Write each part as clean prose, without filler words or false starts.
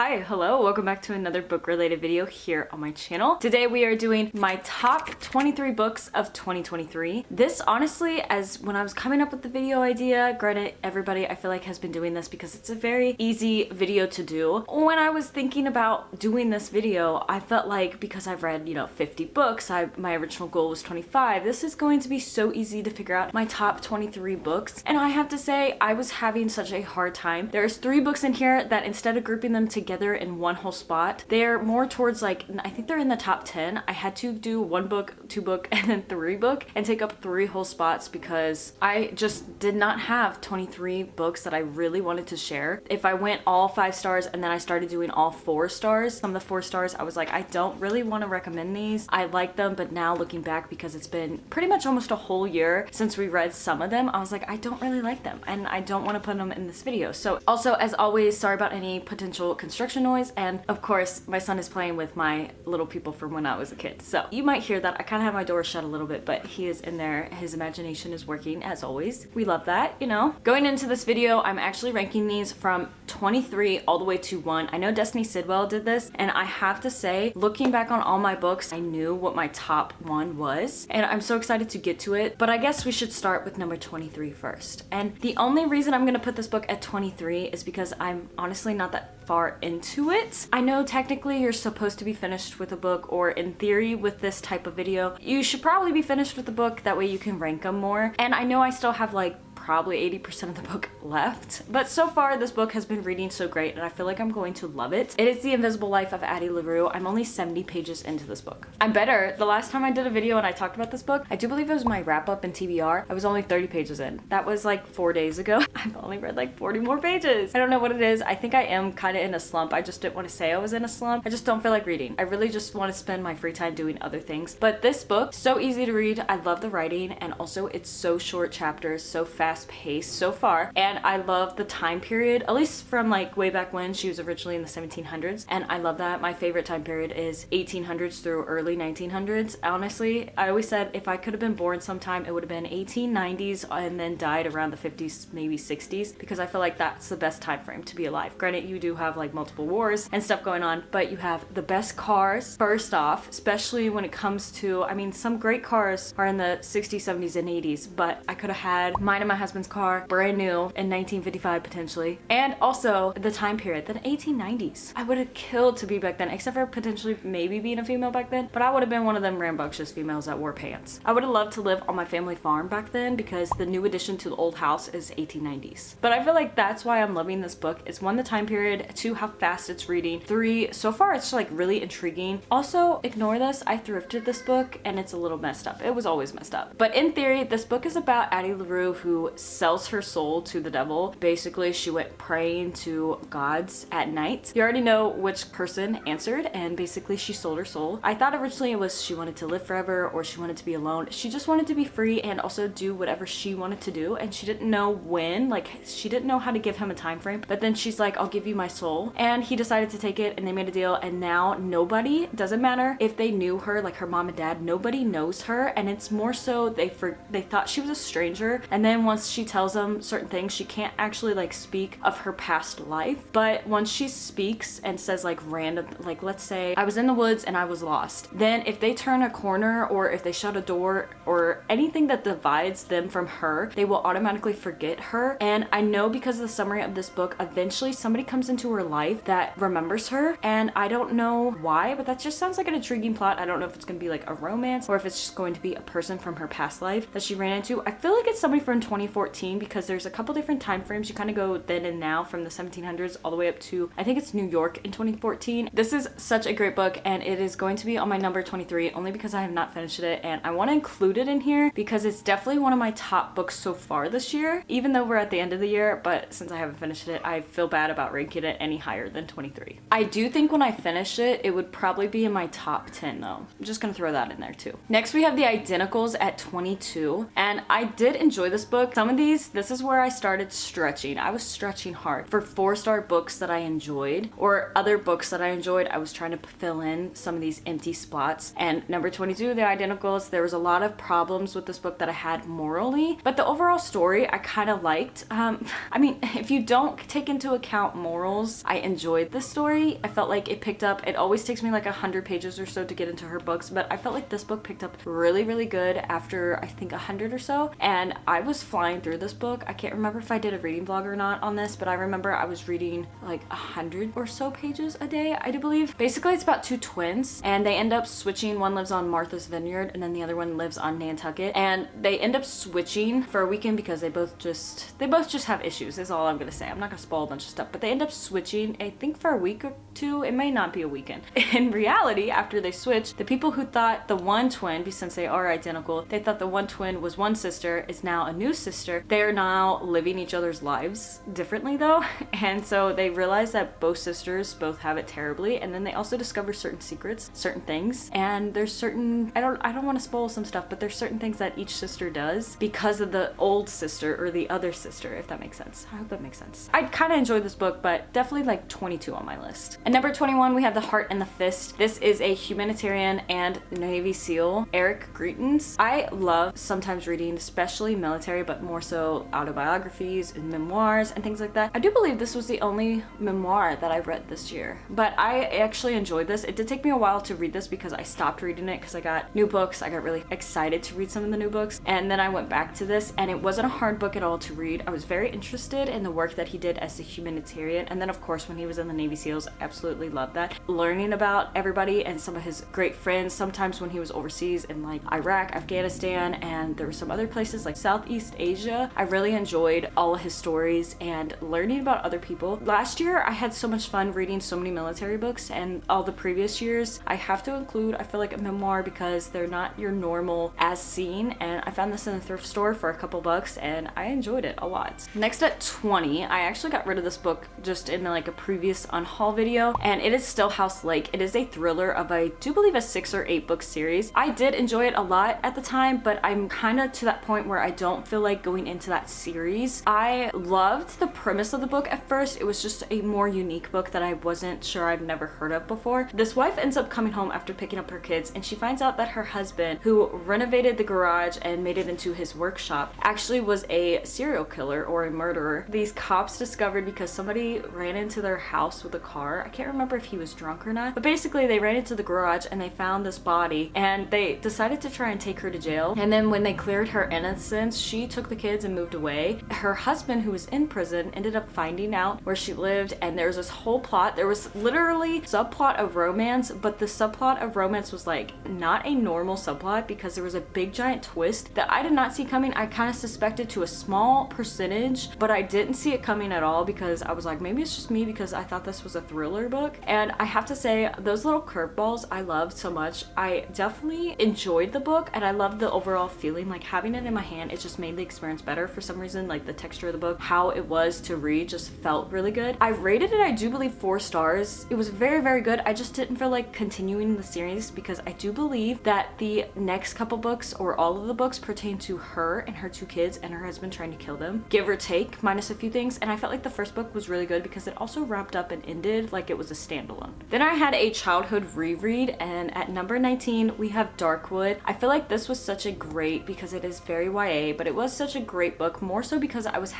Hi, hello, welcome back to another book related video here on my channel. Today we are doing my top 23 books of 2023. This honestly, as when I was coming up with the video idea, granted everybody I feel like has been doing this because it's a very easy video to do. When I was thinking about doing this video, I felt like because I've read, 50 books, my original goal was 25. This is going to be so easy to figure out my top 23 books. And I have to say, I was having such a hard time. There's 3 books in here that instead of grouping them together in one whole spot, they're more towards I think they're in the top 10. I had to do 1 book, 2 book, and then 3 book and take up 3 whole spots because I just did not have 23 books that I really wanted to share. If I went all 5 stars and then I started doing all 4 stars, some of the 4 stars, I was like, I don't really want to recommend these. I like them, but now looking back, because it's been pretty much almost a whole year since we read some of them, I was like, I don't really like them and I don't want to put them in this video. So also, as always, sorry about any potential construction noise, and of course my son is playing with my little people from when I was a kid, so you might hear that. I kind of have my door shut a little bit, but he is in there. His imagination is working as always. We love that, Going into this video, I'm actually ranking these from 23 all the way to 1. I know Destiny Sidwell did this, and I have to say, looking back on all my books, I knew what my top 1 was, and I'm so excited to get to it. But I guess we should start with number 23 first. And the only reason I'm gonna put this book at 23 is because I'm honestly not that far into it. I know technically you're supposed to be finished with a book, or in theory with this type of video, you should probably be finished with the book, that way you can rank them more. And I know I still have probably 80% of the book left, but so far this book has been reading so great and I feel like I'm going to love it. It is The Invisible Life of Addie LaRue. I'm only 70 pages into this book. I'm better. The last time I did a video and I talked about this book, I do believe it was my wrap up in TBR, I was only 30 pages in. That was 4 days ago. I've only read 40 more pages. I don't know what it is. I think I am kind of in a slump. I just didn't want to say I was in a slump. I just don't feel like reading. I really just want to spend my free time doing other things. But this book, so easy to read. I love the writing, and also it's so short chapters, so fast paced so far, and I love the time period, at least from way back when. She was originally in the 1700s, and I love that. My favorite time period is 1800s through early 1900s. Honestly, I always said if I could have been born sometime, it would have been 1890s and then died around the 50s, maybe 60s, because I feel like that's the best time frame to be alive. Granted, you do have multiple wars and stuff going on, but you have the best cars first off, especially when it comes to, some great cars are in the 60s, 70s, and 80s, but I could have had mine and my husband's car brand new in 1955 potentially. And also the time period, the 1890s. I would have killed to be back then, except for potentially maybe being a female back then, but I would have been one of them rambunctious females that wore pants. I would have loved to live on my family farm back then, because the new addition to the old house is 1890s. But I feel like that's why I'm loving this book. It's 1, the time period, 2, how fast it's reading, 3, so far it's really intriguing. Also, ignore this, I thrifted this book and it's a little messed up. It was always messed up. But in theory, this book is about Addie LaRue, who sells her soul to the devil. Basically, she went praying to gods at night. You already know which person answered, and basically she sold her soul. I thought originally it was she wanted to live forever, or she wanted to be alone. She just wanted to be free and also do whatever she wanted to do, and she didn't know when. She didn't know how to give him a time frame, but then she's like, I'll give you my soul, and he decided to take it, and they made a deal. And now nobody, doesn't matter if they knew her, her mom and dad, nobody knows her. And it's more so they thought she was a stranger, and then once she tells them certain things, she can't actually speak of her past life. But once she speaks and says random, let's say I was in the woods and I was lost, then if they turn a corner or if they shut a door or anything that divides them from her, they will automatically forget her. And I know because of the summary of this book, eventually somebody comes into her life that remembers her, and I don't know why, but that just sounds like an intriguing plot. I don't know if it's gonna be a romance or if it's just going to be a person from her past life that she ran into. I feel like it's somebody from 2014, because there's a couple different time frames. You kind of go then and now, from the 1700s all the way up to, I think it's New York in 2014. This is such a great book, and it is going to be on my number 23 only because I have not finished it, and I want to include it in here because it's definitely one of my top books so far this year, even though we're at the end of the year. But since I haven't finished it, I feel bad about ranking it any higher than 23. I do think when I finish it, it would probably be in my top 10 though. I'm just gonna throw that in there too. Next we have The Identicals at 22, and I did enjoy this book. Some of these, this is where I started stretching. I was stretching hard. For 4-star books that I enjoyed or other books that I enjoyed, I was trying to fill in some of these empty spots. And number 22, The Identicals, there was a lot of problems with this book that I had morally, but the overall story I kind of liked. I mean, if you don't take into account morals, I enjoyed this story. I felt like it picked up, it always takes me like 100 pages or so to get into her books, but I felt like this book picked up really, really good after I think 100 or so, and I was flying through this book. I can't remember if I did a reading vlog or not on this, but I remember I was reading like 100 or so pages a day, I do believe. Basically, it's about two twins, and they end up switching. One lives on Martha's Vineyard, and then the other one lives on Nantucket, and they end up switching for a weekend because they both just have issues, is all I'm gonna say. I'm not gonna spoil a bunch of stuff, but they end up switching, I think for a week or two. It may not be a weekend. In reality, after they switch, the people who thought the one twin, since they are identical, they thought the one twin was one sister, is now a new sister. They're now living each other's lives differently though, and so they realize that both sisters both have it terribly, and then they also discover certain secrets, certain things, and there's certain, I don't want to spoil some stuff, but there's certain things that each sister does because of the old sister or the other sister, if that makes sense. I hope that makes sense. I kind of enjoyed this book, but definitely like 22 on my list. At number 21, we have The Heart and the Fist. This is a humanitarian and Navy SEAL, Eric Greitens. I love sometimes reading, especially military, but more so autobiographies and memoirs and things like that. I do believe this was the only memoir that I read this year, but I actually enjoyed this. It did take me a while to read this because I stopped reading it because I got new books. I got really excited to read some of the new books, and then I went back to this, and it wasn't a hard book at all to read. I was very interested in the work that he did as a humanitarian, and then of course when he was in the Navy SEALs, I absolutely loved that. Learning about everybody and some of his great friends, sometimes when he was overseas in like Iraq, Afghanistan, and there were some other places like Southeast Asia. I really enjoyed all of his stories and learning about other people. Last year, I had so much fun reading so many military books, and all the previous years, I have to include, I feel like, a memoir because they're not your normal as seen, and I found this in the thrift store for a couple bucks, and I enjoyed it a lot. Next at 20, I actually got rid of this book just in like a previous unhaul video, and it is Still House Lake. It is a thriller of, I do believe, a 6 or 8 book series. I did enjoy it a lot at the time, but I'm kind of to that point where I don't feel like going into that series. I loved the premise of the book at first. It was just a more unique book that I wasn't sure I've never heard of before. This wife ends up coming home after picking up her kids, and she finds out that her husband, who renovated the garage and made it into his workshop, actually was a serial killer or a murderer. These cops discovered because somebody ran into their house with a car. I can't remember if he was drunk or not, but basically they ran into the garage and they found this body, and they decided to try and take her to jail. And then when they cleared her innocence, she took the kids and moved away. Her husband, who was in prison, ended up finding out where she lived, and there was this whole plot. There was literally subplot of romance, but the subplot of romance was like not a normal subplot because there was a big giant twist that I did not see coming. I kind of suspected to a small percentage, but I didn't see it coming at all because I was like, maybe it's just me because I thought this was a thriller book. And I have to say, those little curveballs I loved so much. I definitely enjoyed the book, and I loved the overall feeling. Like having it in my hand, it just made the experience better for some reason. Like the texture of the book, how it was to read, just felt really good. I rated it, I do believe, 4 stars. It was very, very good. I just didn't feel like continuing the series because I do believe that the next couple books, or all of the books, pertain to her and her 2 kids and her husband trying to kill them, give or take, minus a few things. And I felt like the first book was really good because it also wrapped up and ended like it was a standalone. Then I had a childhood reread, and at number 19 we have Darkwood. I feel like this was such a great, because it is very YA, but it was such a great book, more so because I was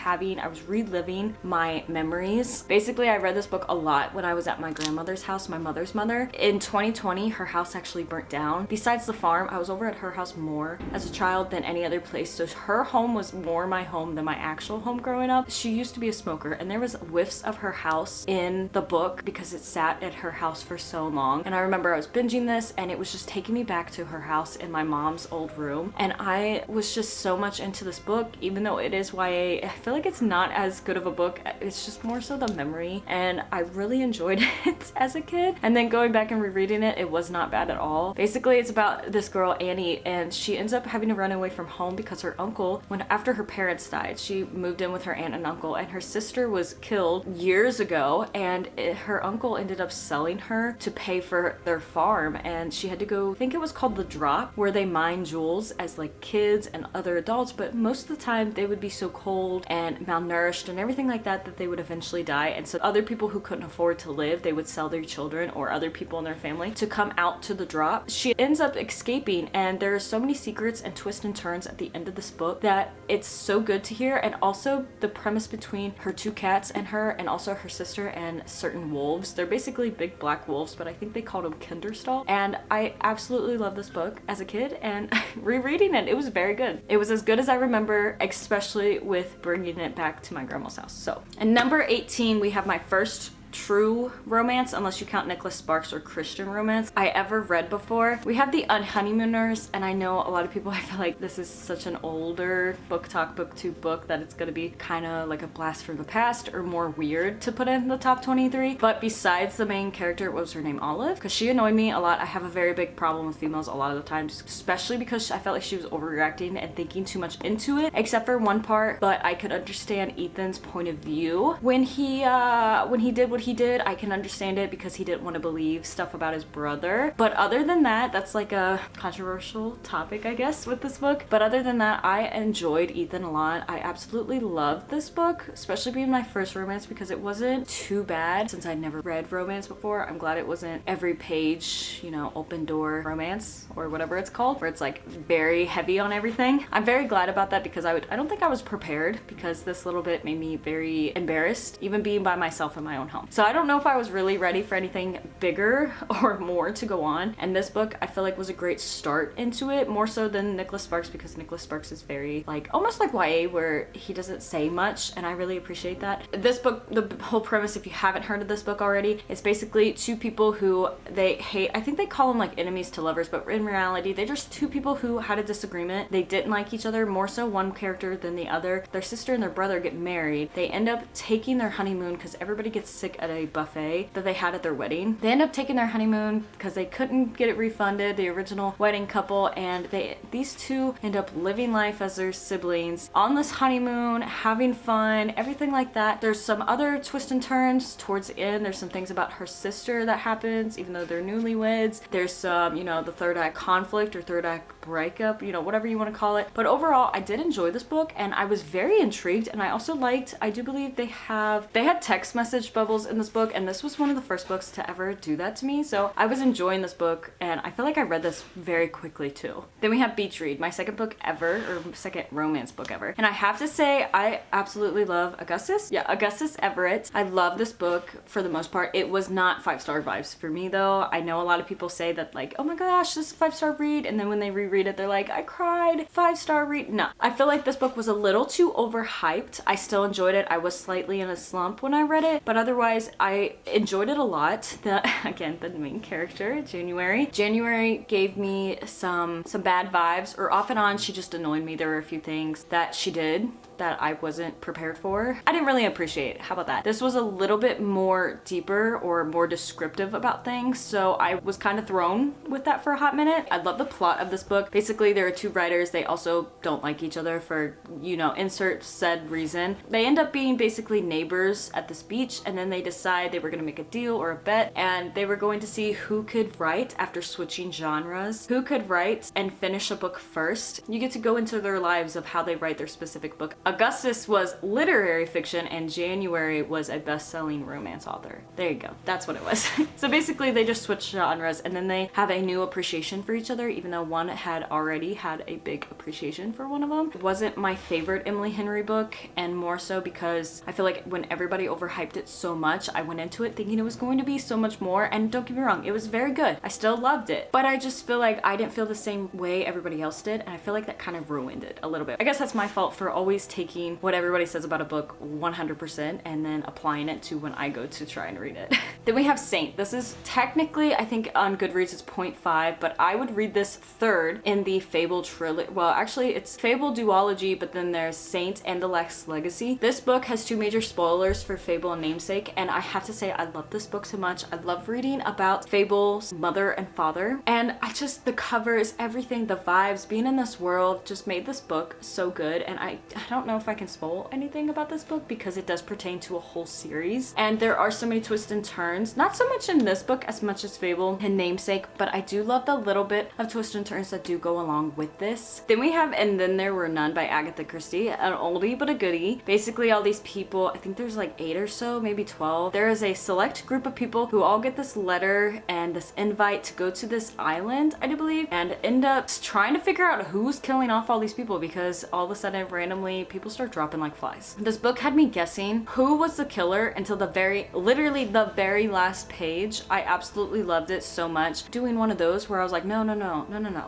reliving my memories. Basically, I read this book a lot when I was at my grandmother's house, my mother's mother. In 2020, her house actually burnt down. Besides the farm, I was over at her house more as a child than any other place, so her home was more my home than my actual home growing up. She used to be a smoker, and there was whiffs of her house in the book because it sat at her house for so long. And I remember I was binging this, and it was just taking me back to her house in my mom's old room, and I was just so much into this book. Even though it is YA, I feel like it's not as good of a book. It's just more so the memory, and I really enjoyed it as a kid. And then going back and rereading it, it was not bad at all. Basically, it's about this girl, Annie, and she ends up having to run away from home because her uncle, after her parents died, she moved in with her aunt and uncle, and her sister was killed years ago, and her uncle ended up selling her to pay for their farm, and she had to go, I think it was called The Drop, where they mine jewels as like kids and other adults, but most of most of the time they would be so cold and malnourished and everything like that that they would eventually die. And so other people who couldn't afford to live, they would sell their children or other people in their family to come out to the drop. She ends up escaping, and there are so many secrets and twists and turns at the end of this book that it's so good to hear. And also the premise between her two cats and her, and also her sister and certain wolves. They're basically big black wolves, but I think they called them Kinderstall. And I absolutely love this book as a kid, and rereading it, it was very good. It was as good as I remember, especially with bringing it back to my grandma's house. So, and number 18, we have my first true romance, unless you count Nicholas Sparks or Christian romance, I ever read before. We have The Unhoneymooners, and I know a lot of people, I feel like this is such an older book talk, booktube book that it's gonna be kind of like a blast from the past or more weird to put in the top 23. But besides the main character, what was her name, Olive? Because she annoyed me a lot. I have a very big problem with females a lot of the times, especially because I felt like she was overreacting and thinking too much into it, except for one part. But I could understand Ethan's point of view when he did what he did. I can understand it because he didn't want to believe stuff about his brother. But other than that, that's like a controversial topic, I guess, with this book. But other than that, I enjoyed Ethan a lot. I absolutely loved this book, especially being my first romance, because it wasn't too bad. Since I'd never read romance before, I'm glad it wasn't every page, you know, open door romance or whatever it's called, where it's like very heavy on everything. I'm very glad about that because I don't think I was prepared, because this little bit made me very embarrassed, even being by myself in my own home. So I don't know if I was really ready for anything bigger or more to go on. And this book, I feel like, was a great start into it, more so than Nicholas Sparks, because Nicholas Sparks is very like, almost like YA, where he doesn't say much, and I really appreciate that. This book, the whole premise, if you haven't heard of this book already, it's basically two people who they hate. I think they call them like enemies to lovers, but in reality, they're just two people who had a disagreement. They didn't like each other, more so one character than the other. Their sister and their brother get married. They end up taking their honeymoon because everybody gets sick at a buffet that they had at their wedding. They end up taking their honeymoon because they couldn't get it refunded, the original wedding couple, and these two end up living life as their siblings on this honeymoon, having fun, everything like that. There's some other twists and turns towards the end. There's some things about her sister that happens, even though they're newlyweds. There's some, you know, the third act conflict or third act breakup, you know, whatever you want to call it. But overall, I did enjoy this book, and I was very intrigued. And I also liked, I do believe they had text message bubbles in this book, and this was one of the first books to ever do that to me. So I was enjoying this book, and I feel like I read this very quickly too. Then we have Beach Read, my second book ever, or second romance book ever. And I have to say, I absolutely love Augustus. Yeah, Augustus Everett. I love this book for the most part. It was not 5-star vibes for me though. I know a lot of people say that like, oh my gosh, this is a 5-star read, and then when they reread it, they're like, I cried, 5-star read. No, I feel like this book was a little too overhyped. I still enjoyed it. I was slightly in a slump when I read it, but otherwise I enjoyed it a lot. Again, the main character, January gave me some bad vibes, or off and on she just annoyed me. There were a few things that she did that I wasn't prepared for. I didn't really appreciate it. How about that? This was a little bit more deeper or more descriptive about things, so I was kind of thrown with that for a hot minute. I love the plot of this book. Basically, there are two writers. They also don't like each other for, you know, insert said reason. They end up being basically neighbors at this beach, and then they decide they were gonna make a deal or a bet, and they were going to see who could write, after switching genres, who could write and finish a book first. You get to go into their lives of how they write their specific book. Augustus was literary fiction, and January was a best-selling romance author. There you go. That's what it was. So basically they just switched genres, and then they have a new appreciation for each other, even though one had already had a big appreciation for one of them. It wasn't my favorite Emily Henry book, and more so because I feel like when everybody overhyped it so much, I went into it thinking it was going to be so much more, and don't get me wrong, it was very good. I still loved it, but I just feel like I didn't feel the same way everybody else did, and I feel like that kind of ruined it a little bit. I guess that's my fault for always taking what everybody says about a book 100% and then applying it to when I go to try and read it. Then we have Saint. This is technically, I think on Goodreads it's 0.5, but I would read this third in the Fable trilogy. Well, actually it's Fable duology, but then there's Saint and the Last Legacy. This book has two major spoilers for Fable and Namesake, and I have to say I love this book so much. I love reading about Fable's mother and father, and the covers, everything, the vibes, being in this world just made this book so good. And I don't don't know if I can spoil anything about this book because it does pertain to a whole series. And there are so many twists and turns, not so much in this book as much as Fable and Namesake, but I do love the little bit of twists and turns that do go along with this. Then we have And Then There Were None by Agatha Christie, an oldie but a goodie. Basically all these people, I think there's like 8 or so, maybe 12. There is a select group of people who all get this letter and this invite to go to this island, I do believe, and end up trying to figure out who's killing off all these people because all of a sudden randomly people start dropping like flies. This book had me guessing who was the killer until literally the very last page. I absolutely loved it so much. Doing one of those where I was like, no,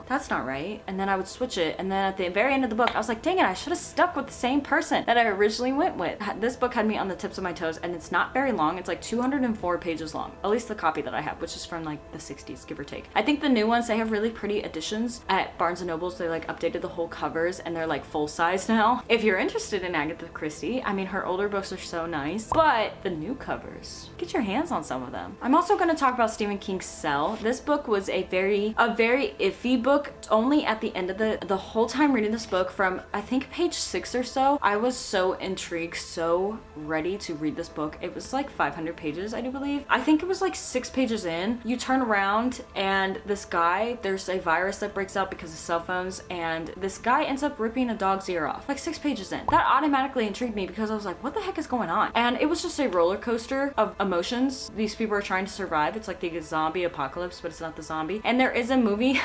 that's not right. And then I would switch it. And then at the very end of the book, I was like, dang it, I should have stuck with the same person that I originally went with. This book had me on the tips of my toes, and it's not very long. It's like 204 pages long, at least the copy that I have, which is from like the 60s, give or take. I think the new ones, they have really pretty editions at Barnes & Nobles. They like updated the whole covers and they're like full size now. If you're interested in Agatha Christie, I mean, her older books are so nice, but the new covers, get your hands on some of them. I'm also going to talk about Stephen King's Cell. This book was a very iffy book. Only at the end of the whole time reading this book, from I think page 6 or so, I was so intrigued, so ready to read this book. It was like 500 pages, I do believe. I think it was like 6 pages in, you turn around and this guy, there's a virus that breaks out because of cell phones, and this guy ends up ripping a dog's ear off like 6 pages in. That automatically intrigued me because I was like, what the heck is going on? And it was just a roller coaster of emotions. These people are trying to survive. It's like the zombie apocalypse, but it's not the zombie. And there is a movie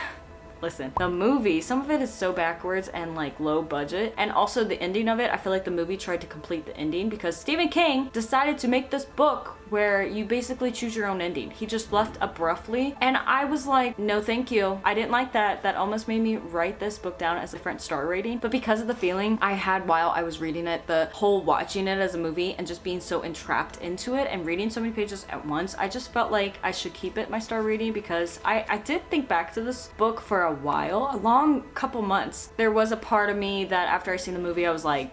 listen, the movie, some of it is so backwards and like low budget, and also the ending of it, I feel like the movie tried to complete the ending because Stephen King decided to make this book where you basically choose your own ending. He just left abruptly, and I was like, no thank you. I didn't like that. That almost made me write this book down as a different star rating, but because of the feeling I had while I was reading it, the whole watching it as a movie and just being so entrapped into it and reading so many pages at once, I just felt like I should keep it my star rating because I did think back to this book for a while, a long couple months. There was a part of me that after I seen the movie, I was like,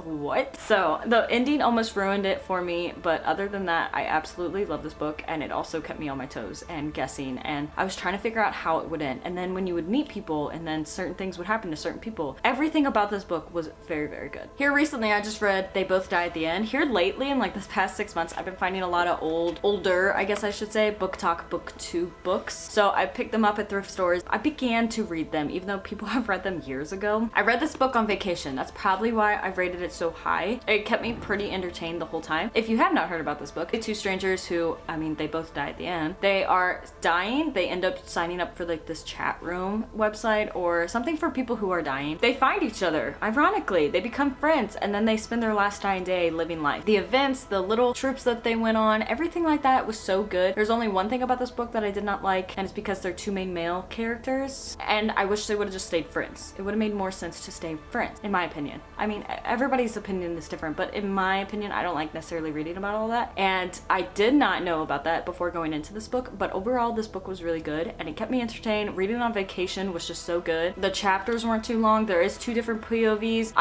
what? So the ending almost ruined it for me, but other than that, I absolutely love this book, and it also kept me on my toes and guessing, and I was trying to figure out how it would end. And then when you would meet people and then certain things would happen to certain people, everything about this book was very, very good. Here recently, I just read They Both Die at the End. Here lately, in like this past 6 months, I've been finding a lot of older, I guess I should say, Book Talk BookTube books. So I picked them up at thrift stores. I began to read them, even though people have read them years ago. I read this book on vacation. That's probably why I rated it so high. It kept me pretty entertained the whole time. If you have not heard about this book, the two strangers who, I mean, they both die at the end. They are dying. They end up signing up for like this chat room website or something for people who are dying. They find each other. Ironically, they become friends, and then they spend their last dying day living life. The events, the little trips that they went on, everything like that was so good. There's only one thing about this book that I did not like, and it's because they're two main male characters, and I wish they would have just stayed friends. It would have made more sense to stay friends, in my opinion. I mean, everybody's opinion is different, but in my opinion, I don't like necessarily reading about all that, and I did not know about that before going into this book. But overall, this book was really good, and it kept me entertained. Reading on vacation was just so good. The chapters weren't too long. There is 2 different POVs.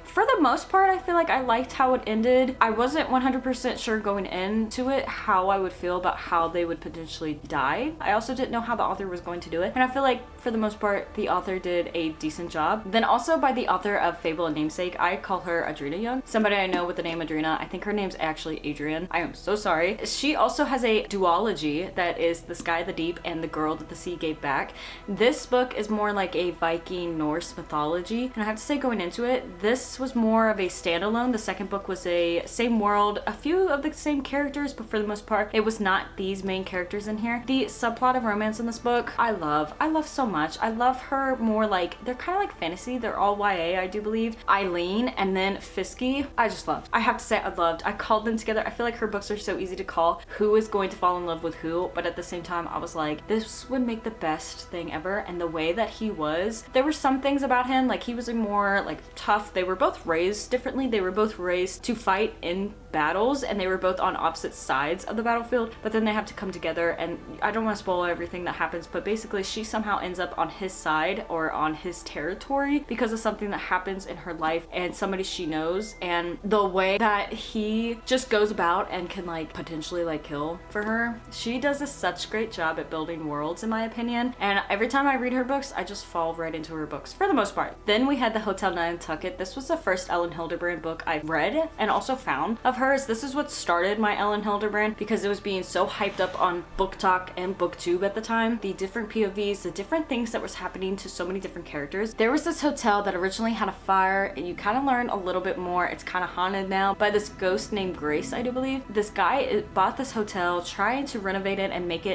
For the most part, I feel like I liked how it ended. I wasn't 100% sure going into it how I would feel about how they would potentially die. I also didn't know how the author was going to do it, and I feel like for the most part, the author did a decent job. Then also by the author of Fable and Namesake, I call her Adrena Young. Somebody I know with the name Adrena. I think her name's actually Adrian. I am so sorry. She also has a duology that is The Sky, the Deep, and The Girl That the Sea Gave Back. This book is more like a Viking Norse mythology, and I have to say, going into it, this was more of a standalone. The second book was a same world, a few of the same characters, but for the most part, it was not these main characters in here. The subplot of romance in this book, I love so much. I love her more like, they're kind of like fantasy. They're all YA, I do believe. Eileen and then Fiske, I just loved. I have to say I loved. I called them together. I feel like her books are so easy to call who is going to fall in love with who, but at the same time I was like, this would make the best thing ever. And the way that he was, there were some things about him, like he was a more like tough. They were both raised differently. They were both raised to fight in battles, and they were both on opposite sides of the battlefield, but then they have to come together. And I don't want to spoil everything that happens, but basically she somehow ends up on his side or on his territory because of something that happens in her life, and somebody she knows, and the way that he just goes about and can like potentially like kill for her. She does a such great job at building worlds, in my opinion, and every time I read her books, I just fall right into her books for the most part. Then we had the Hotel Nantucket. This was the first Ellen Hildebrand book I've read and also found of hers. This is what started my Ellen Hildebrand because it was being so hyped up on Book Talk and BookTube at the time. The different POVs, the different things that was happening to so many different characters. There was this hotel that originally had a fire, and you kind of learn a little bit more. It's kind of haunted now by this ghost named Grace, I do believe. This guy bought this hotel, trying to renovate it and make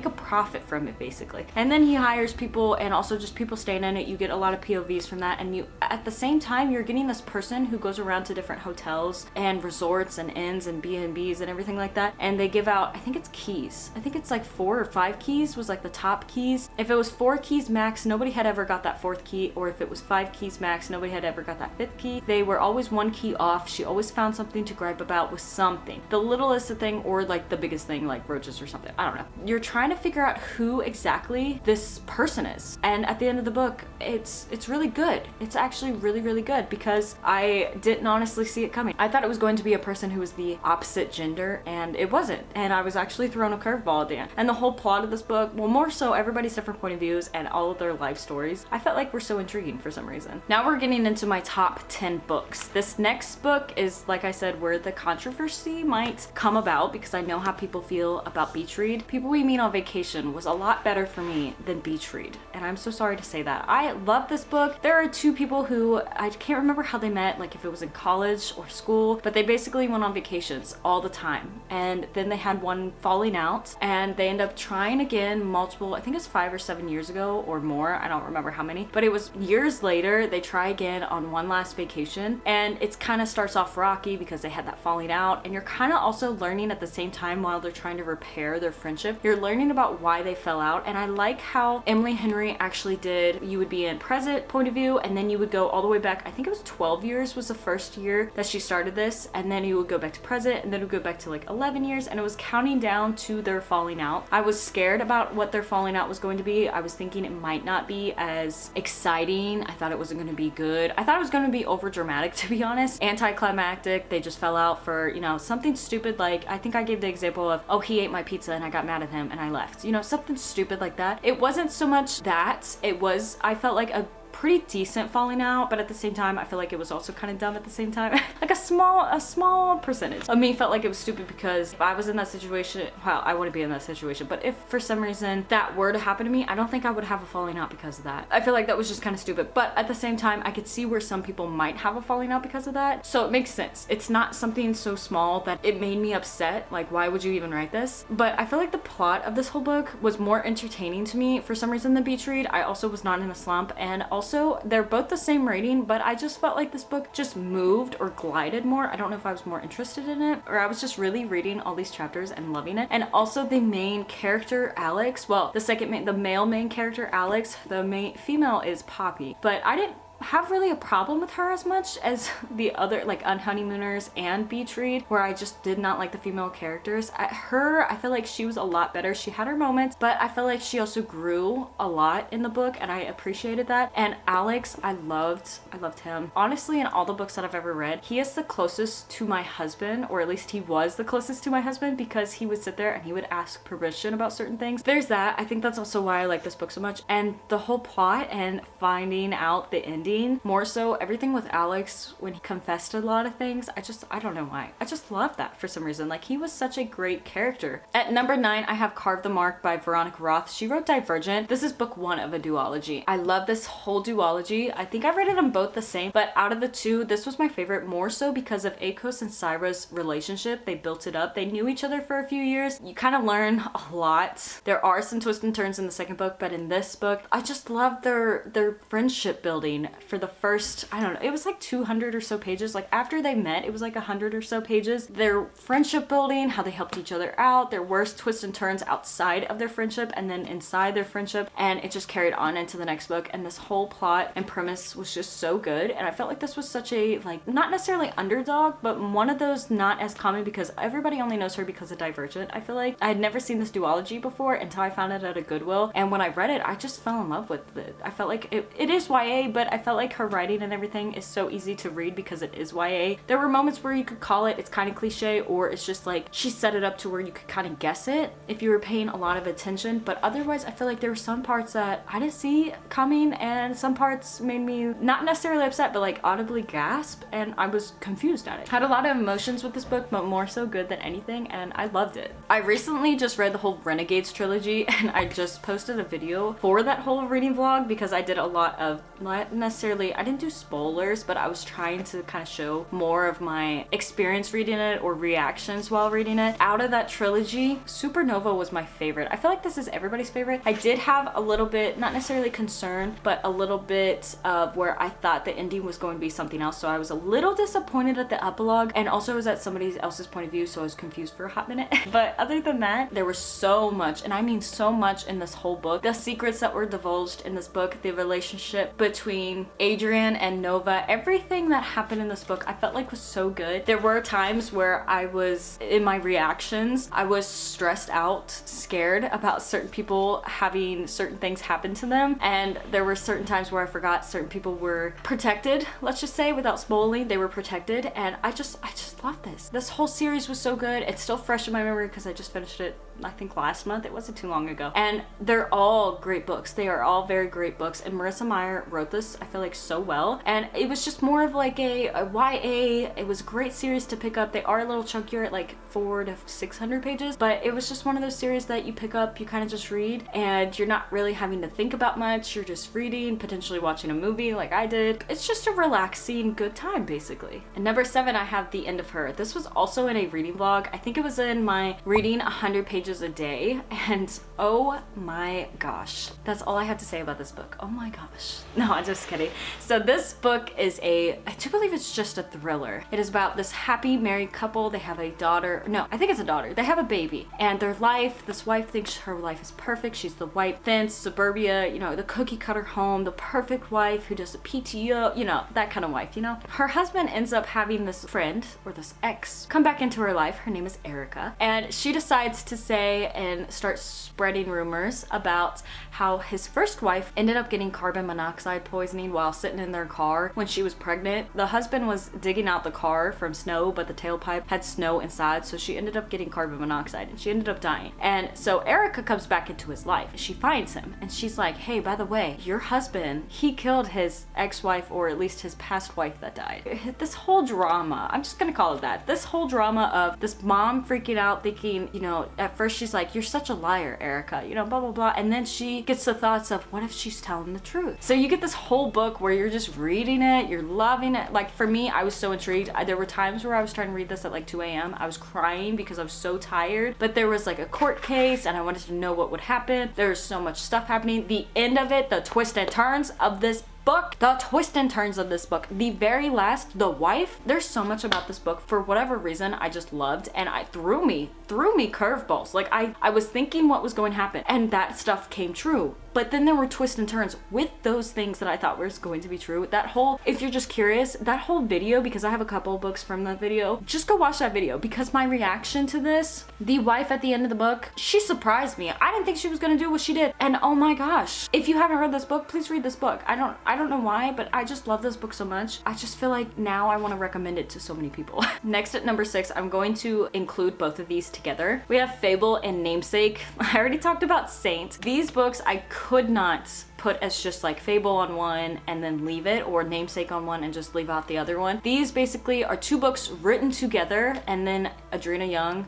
a profit from it, basically. And then he hires people, and also just people staying in it. You get a lot of POVs from that, and you at the same time you're getting this person who goes around to different hotels and resorts and inns and B&Bs and everything like that, and they give out, I think it's keys. I think it's like 4 or 5 keys was like the top keys. If it was 4 keys max, nobody had ever got that 4th key, or if it was 5 keys max, nobody had ever got that 5th key. They were always 1 key off. She always found something to gripe about with something. The littlest thing or like the biggest thing, like roaches or something. I don't know. You're trying to figure out who exactly this person is. And at the end of the book, it's really good. It's actually really, really good because I didn't honestly see it coming. I thought it was going to be a person who was the opposite gender, and it wasn't. And I was actually thrown a curveball at the end. And the whole plot of this book, well, more so everybody's different point of views and all of their life stories, I felt like were so intriguing for some reason. Now we're getting into my top 10 books. This next book is, like I said, where the controversy might come about because I know how people feel about beach read. People We Meet on Vacation was a lot better for me than beach read, and I'm so sorry to say that. I love this book. There are 2 people who, I can't remember how they met, like if it was in college or school, but they basically went on vacations all the time, and then they had one falling out, and they end up trying again multiple, I think it's 5 or 7 years ago or more, I don't remember how many, but it was years later. They try again on one last vacation, and it's kind of starts off rocky because they had that falling out, and you're kind of also learning at the same time while they're trying to repair their friendship, you're learning about why they fell out. And I like how Emily Henry actually did, you would be in present point of view, and then you would go all the way back, I think it was 12 years was the first year that she started this, and then you would go back to present, and then it would go back to like 11 years, and it was counting down to their falling out. I was scared about what their falling out was going to be. I was thinking it might not be as exciting. I thought it wasn't going to be good. I thought it was going to be over dramatic, to be honest. Anticlimactic. They just fell out for, you know, something stupid, like I think I gave the example of, oh, he ate my pizza and I got mad at him and I left. You know, something stupid like that. It wasn't so much that. It was, I felt like a pretty decent falling out, but at the same time I feel like it was also kind of dumb at the same time. Like a small percentage of me felt like it was stupid, because if I was in that situation, well, I wouldn't be in that situation, but if for some reason that were to happen to me, I don't think I would have a falling out because of that. I feel like that was just kind of stupid, but at the same time I could see where some people might have a falling out because of that, so it makes sense. It's not something so small that it made me upset, like why would you even write this? But I feel like the plot of this whole book was more entertaining to me for some reason than beach read. I also was not in a slump, and also they're both the same rating, but I just felt like this book just moved or glided more. I don't know if I was more interested in it, or I was just really reading all these chapters and loving it. And also the main character, Alex, well, the male main character, Alex, the main female is Poppy, but I didn't have really a problem with her as much as the other, like on Honeymooners and Beach Read, where I just did not like the female characters. I feel like she was a lot better. She had her moments, but I feel like she also grew a lot in the book, and I appreciated that. And Alex, I loved him. Honestly, in all the books that I've ever read, he is the closest to my husband, or at least he was the closest to my husband, because he would sit there and he would ask permission about certain things. There's that. I think that's also why I like this book so much. And the whole plot and finding out the ending, more so everything with Alex when he confessed a lot of things, I don't know why. I just love that for some reason. Like, he was such a great character. At number 9, I have Carve the Mark by Veronica Roth. She wrote Divergent. This is book 1 of a duology. I love this whole duology. I think I rated them both the same, but out of the 2, this was my favorite, more so because of Akos and Syra's relationship. They built it up. They knew each other for a few years. You kind of learn a lot. There are some twists and turns in the second book, but in this book, I just love their friendship building for the first, I don't know, it was like 200 or so pages. Like after they met, it was like 100 or so pages. Their friendship building, how they helped each other out, their worst twists and turns outside of their friendship and then inside their friendship, and it just carried on into the next book. And this whole plot and premise was just so good, and I felt like this was such a, like, not necessarily underdog, but one of those not as common, because everybody only knows her because of Divergent. I feel like I had never seen this duology before until I found it at a Goodwill, and when I read it, I just fell in love with it. I felt like it is YA, but I felt like her writing and everything is so easy to read because it is YA. There were moments where you could call it's kind of cliche, or it's just like she set it up to where you could kind of guess it if you were paying a lot of attention. But otherwise, I feel like there were some parts that I didn't see coming, and some parts made me not necessarily upset, but like audibly gasp, and I was confused at it. Had a lot of emotions with this book, but more so good than anything, and I loved it. I recently just read the whole Renegades trilogy, and I just posted a video for that whole reading vlog because I did a lot of, not necessarily, I didn't do spoilers, but I was trying to kind of show more of my experience reading it or reactions while reading it. Out of that trilogy, Supernova was my favorite. I feel like this is everybody's favorite. I did have a little bit, not necessarily concern, but a little bit of where I thought the ending was going to be something else, so I was a little disappointed at the epilogue, and also it was at somebody else's point of view, so I was confused for a hot minute. But other than that, there was so much, and I mean so much in this whole book. The secrets that were divulged in this book, the relationship between Adrian and Nova, everything that happened in this book I felt like was so good. There were times where I was, in my reactions, I was stressed out, scared about certain people having certain things happen to them, and there were certain times where I forgot certain people were protected, let's just say, without spoiling, they were protected, and I just love this. This whole series was so good. It's still fresh in my memory because I just finished it, I think last month. It wasn't too long ago. And they're all great books. They are all very great books. And Marissa Meyer wrote this, I feel like, so well. And it was just more of like a YA. It was a great series to pick up. They are a little chunkier at like 400 to 600 pages, but it was just one of those series that you pick up, you kind of just read, and you're not really having to think about much. You're just reading, potentially watching a movie like I did. It's just a relaxing, good time, basically. And number 7, I have The End of Her. This was also in a reading vlog. I think it was in my reading 100 pages a day, and oh my gosh, that's all I have to say about this book. Oh my gosh. No, I'm just kidding. So this book is I do believe it's just a thriller. It is about this happy married couple. They have a daughter. No, I think it's a daughter. They have a baby, and their life, this wife thinks her life is perfect. She's the white fence, suburbia, you know, the cookie cutter home, the perfect wife who does the PTO, you know, that kind of wife, you know. Her husband ends up having this friend, or this ex, come back into her life. Her name is Erica, and she decides to say and start spreading rumors about how his first wife ended up getting carbon monoxide poisoning while sitting in their car when she was pregnant. The husband was digging out the car from snow, but the tailpipe had snow inside, so she ended up getting carbon monoxide and she ended up dying. And so Erica comes back into his life. She finds him and she's like, hey, by the way, your husband, he killed his ex-wife, or at least his past wife that died. This whole drama, I'm just gonna call it that. This whole drama of this mom freaking out, thinking, you know, at first she's like, you're such a liar, Erica, you know, blah, blah, blah. And then she gets the thoughts of, what if she's telling the truth? So you get this whole book where you're just reading it, you're loving it. Like for me, I was so intrigued. There were times where I was trying to read this at like 2 a.m. I was crying because I was so tired, but there was like a court case and I wanted to know what would happen. There's so much stuff happening. The end of it, the twists and turns of this book, the twists and turns of this book, the very last, the wife, there's so much about this book, for whatever reason, I just loved, and I threw me curveballs. Like I was thinking what was going to happen, and that stuff came true. But then there were twists and turns with those things that I thought was going to be true. That whole, if you're just curious, that whole video, because I have a couple books from that video, just go watch that video, because my reaction to this, the wife at the end of the book, she surprised me. I didn't think she was gonna do what she did. And oh my gosh, if you haven't read this book, please read this book. I don't know why, but I just love this book so much. I just feel like now I want to recommend it to so many people. Next at number 6, I'm going to include both of these together. We have Fable and Namesake. I already talked about Saint. These books I could not put as just like Fable on one and then leave it, or Namesake on one and just leave out the other one. These basically are 2 books written together, and then Adrena Young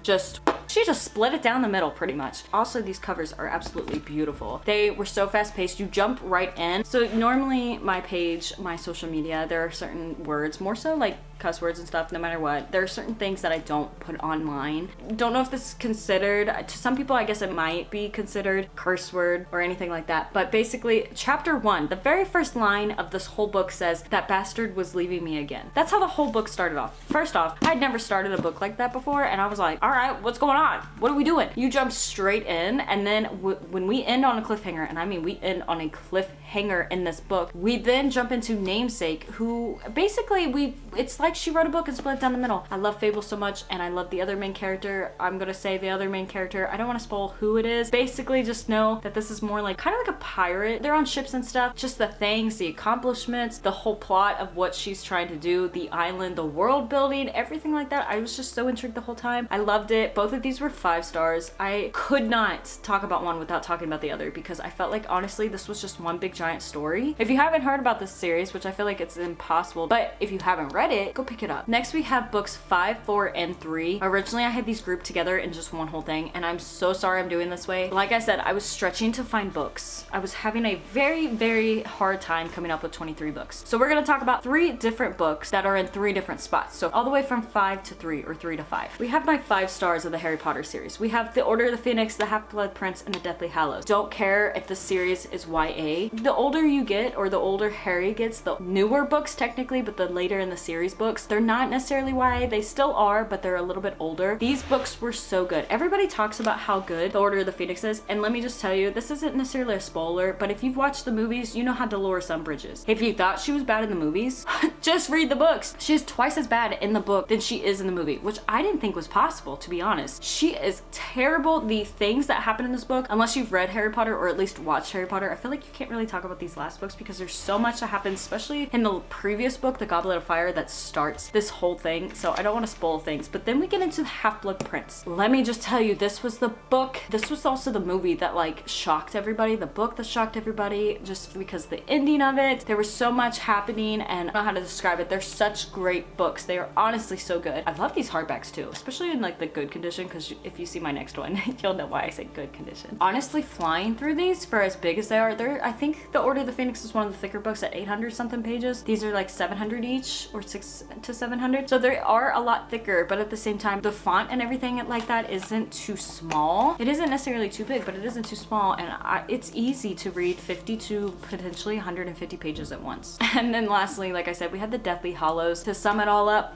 she just split it down the middle pretty much. Also, these covers are absolutely beautiful. They were so fast paced, you jump right in. So normally my page, my social media, there are certain words, more so like cuss words and stuff, no matter what. There are certain things that I don't put online. Don't know if this is considered, to some people I guess it might be considered curse word or anything like that, but basically chapter 1, the very first line of this whole book says, that bastard was leaving me again. That's how the whole book started off. First off, I'd never started a book like that before, and I was like, all right, what's going on? What are we doing? You jump straight in, and then when we end on a cliffhanger, and I mean we end on a cliffhanger in this book, we then jump into Namesake, who basically it's like like she wrote a book and split it down the middle. I love Fable so much, and I love the other main character. I'm gonna say the other main character. I don't want to spoil who it is. Basically, just know that this is more like kind of like a pirate. They're on ships and stuff. Just the things, the accomplishments, the whole plot of what she's trying to do, the island, the world building, everything like that. I was just so intrigued the whole time. I loved it. Both of these were 5 stars. I could not talk about one without talking about the other because I felt like honestly this was just one big giant story. If you haven't heard about this series, which I feel like it's impossible, but if you haven't read it, go pick it up. Next we have books 5, 4, and 3. Originally I had these grouped together in just one whole thing, and I'm so sorry I'm doing this way. Like I said, I was stretching to find books. I was having a very hard time coming up with 23 books. So we're gonna talk about 3 different books that are in 3 different spots. So all the way from 5 to 3 or 3 to 5. We have my 5 stars of the Harry Potter series. We have The Order of the Phoenix, The Half-Blood Prince, and The Deathly Hallows. Don't care if the series is YA. The older you get, or the older Harry gets, the newer books technically, but the later in the series books, they're not necessarily YA. They still are, but they're a little bit older. These books were so good. Everybody talks about how good The Order of the Phoenix is, and let me just tell you, this isn't necessarily a spoiler, but if you've watched the movies, you know how Dolores Umbridge is. If you thought she was bad in the movies, just read the books. She's twice as bad in the book than she is in the movie, which I didn't think was possible, to be honest. She is terrible. The things that happen in this book, unless you've read Harry Potter or at least watched Harry Potter, I feel like you can't really talk about these last books because there's so much that happens, especially in the previous book, The Goblet of Fire, that starts this whole thing. So I don't want to spoil things, but then we get into The Half-Blood Prince. Let me just tell you, this was the book. This was also the movie that like shocked everybody. The book that shocked everybody just because the ending of it. There was so much happening, and I don't know how to describe it. They're such great books. They are honestly so good. I love these hardbacks too, especially in like the good condition, because if you see my next one, you'll know why I say good condition. Honestly, flying through these for as big as they are, I think The Order of the Phoenix is one of the thicker books at 800 something pages. These are like 700 each, or 600 to 700. So they are a lot thicker, but at the same time, the font and everything like that isn't too small. It isn't necessarily too big, but it isn't too small, and it's easy to read 50 to potentially 150 pages at once. And then lastly, like I said, we had The Deathly Hallows. To sum it all up,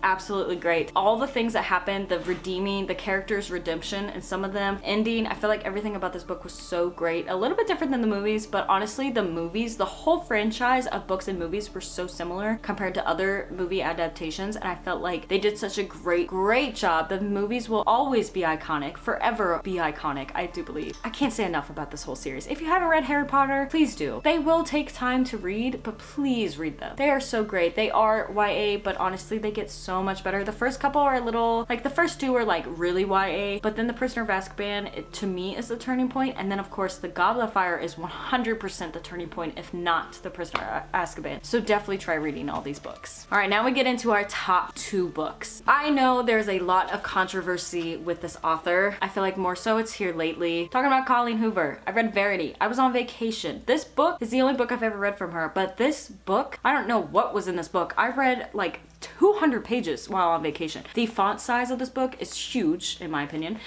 absolutely great. All the things that happened, the redeeming, the characters' redemption, and some of them ending, I feel like everything about this book was so great. A little bit different than the movies, but honestly, the movies, the whole franchise of books and movies were so similar compared to other movie adaptations, and I felt like they did such a great job. The movies will always be iconic, forever be iconic, I do believe. I can't say enough about this whole series. If you haven't read Harry Potter, please do. They will take time to read, but please read them. They are so great. They are YA, but honestly, they get so much better. The first couple are a little, like the first 2 are like really YA, but then The Prisoner of Azkaban, to me, is the turning point. And then of course, The Goblet of Fire is 100% the turning point, if not The Prisoner of Azkaban. So definitely try reading all these books. All right, now we get into our top 2 books. I know there's a lot of controversy with this author. I feel like more so it's here lately. Talking about Colleen Hoover. I read Verity. I was on vacation. This book is the only book I've ever read from her, but this book, I don't know what was in this book. I read like 200 pages while on vacation. The font size of this book is huge, in my opinion.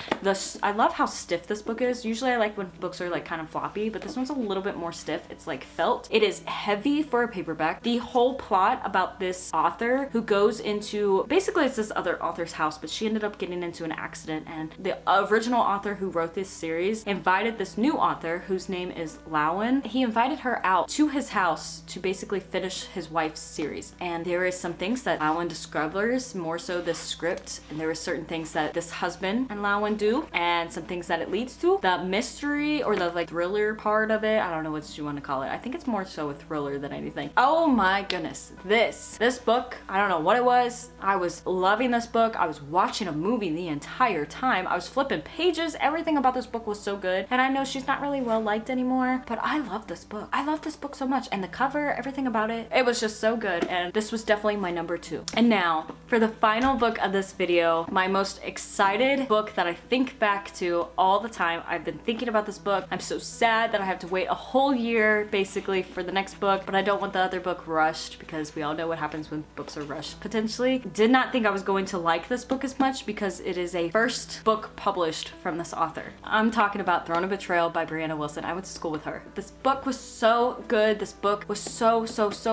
I love how stiff this book is. Usually I like when books are like kind of floppy, but this one's a little bit more stiff. It's like felt. It is heavy for a paperback. The whole plot about this author who goes into, basically it's this other author's house, but she ended up getting into an accident, and the original author who wrote this series invited this new author whose name is Lowen. He invited her out to his house to basically finish his wife's series, and there is some things that Lowen discovers, more so this script, and there were certain things that this husband and Lowen do, and some things that it leads to. The mystery or the like thriller part of it, I don't know what you want to call it. I think it's more so a thriller than anything. Oh my goodness, this book, I don't know what it was. I was loving this book. I was watching a movie the entire time. I was flipping pages. Everything about this book was so good, and I know she's not really well liked anymore, but I love this book. I love this book so much, and the cover, everything about it, it was just so good, and this was definitely my number 2. And now for the final book of this video, my most excited book that I think back to all the time. I've been thinking about this book. I'm so sad that I have to wait a whole year basically for the next book, but I don't want the other book rushed, because we all know what happens when books are rushed potentially. Did not think I was going to like this book as much because it is a first book published from this author. I'm talking about Throne of Betrayal by Brianna Wilson. I went to school with her. This book was so good. This book was so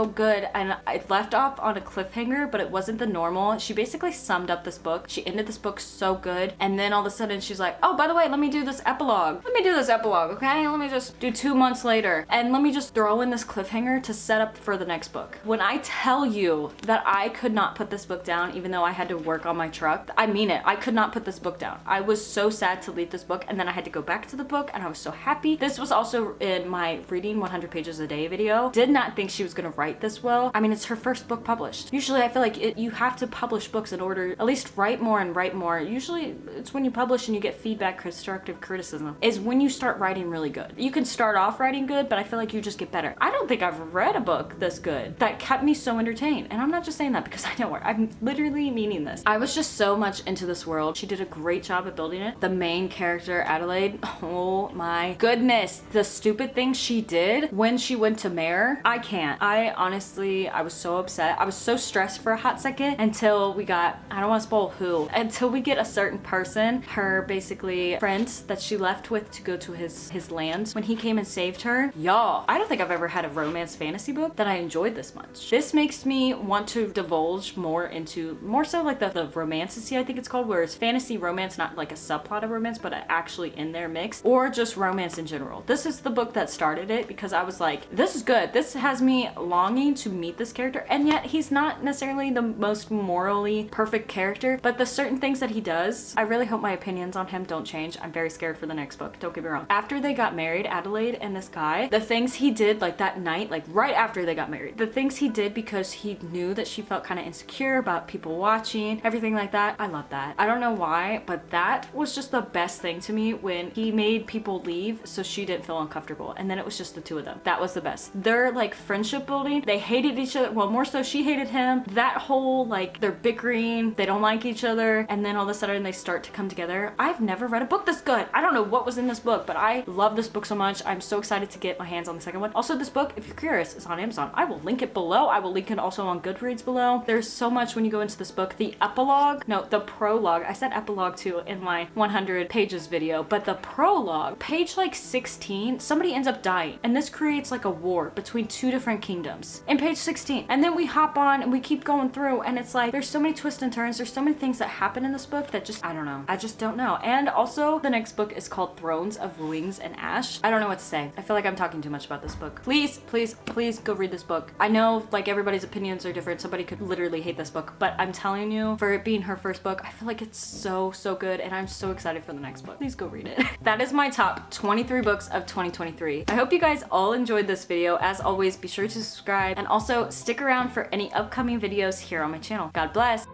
good, and I left off on a cliffhanger, but it it wasn't the normal. She basically summed up this book. She ended this book so good. And then all of a sudden she's like, oh, by the way, let me do this epilogue. Let me do this epilogue, okay? Let me just do 2 months later. And let me just throw in this cliffhanger to set up for the next book. When I tell you that I could not put this book down, even though I had to work on my truck, I mean it. I could not put this book down. I was so sad to leave this book, and then I had to go back to the book, and I was so happy. This was also in my reading 100 pages a day video. Did not think she was gonna write this well. I mean, it's her first book published. Usually I feel like you have to publish books in order, at least write more and write more. Usually it's when you publish and you get feedback, constructive criticism, is when you start writing really good. You can start off writing good, but I feel like you just get better. I don't think I've read a book this good that kept me so entertained. And I'm not just saying that because I know her. I'm literally meaning this. I was just so much into this world. She did a great job at building it. The main character, Adelaide, oh my goodness. The stupid thing she did when she went to Mayor, I can't. I honestly, I was so upset. I was so stressed for a hot second until we got, I don't want to spoil who, until we get a certain person, her basically friend that she left with to go to his land. When he came and saved her, y'all, I don't think I've ever had a romance fantasy book that I enjoyed this much. This makes me want to divulge more into, more so like the romantasy, I think it's called, where it's fantasy romance, not like a subplot of romance, but actually in their mix, or just romance in general. This is the book that started it because I was like, this is good. This has me longing to meet this character, and yet he's not necessarily the most morally perfect character, but the certain things that he does, I really hope my opinions on him don't change. I'm very scared for the next book, don't get me wrong. After they got married, Adelaide and this guy, the things he did like that night, like right after they got married, the things he did because he knew that she felt kind of insecure about people watching, everything like that, I love that. I don't know why, but that was just the best thing to me, when he made people leave so she didn't feel uncomfortable, and then it was just the two of them. That was the best. Their like friendship building, they hated each other, well, more so she hated him. That whole like, they're bickering, they don't like each other, and then all of a sudden they start to come together. I've never read a book this good. I don't know what was in this book, but I love this book so much. I'm so excited to get my hands on the second one. Also, this book, if you're curious, is on Amazon. I will link it below. I will link it also on Goodreads below. There's so much when you go into this book. The epilogue, no, the prologue, I said epilogue too in my 100 pages video, but the prologue, page like 16, somebody ends up dying, and this creates like a war between two different kingdoms in page 16. And then we hop on and we keep going through, and it's like, there's so many twists and turns. There's so many things that happen in this book that just, I don't know. I just don't know. And also, the next book is called Thrones of Wings and Ash. I don't know what to say. I feel like I'm talking too much about this book. Please, please, please go read this book. I know like everybody's opinions are different. Somebody could literally hate this book, but I'm telling you, for it being her first book, I feel like it's so good, and I'm so excited for the next book. Please go read it. That is my top 23 books of 2023. I hope you guys all enjoyed this video. As always, be sure to subscribe and also stick around for any upcoming videos here on my channel. God bless.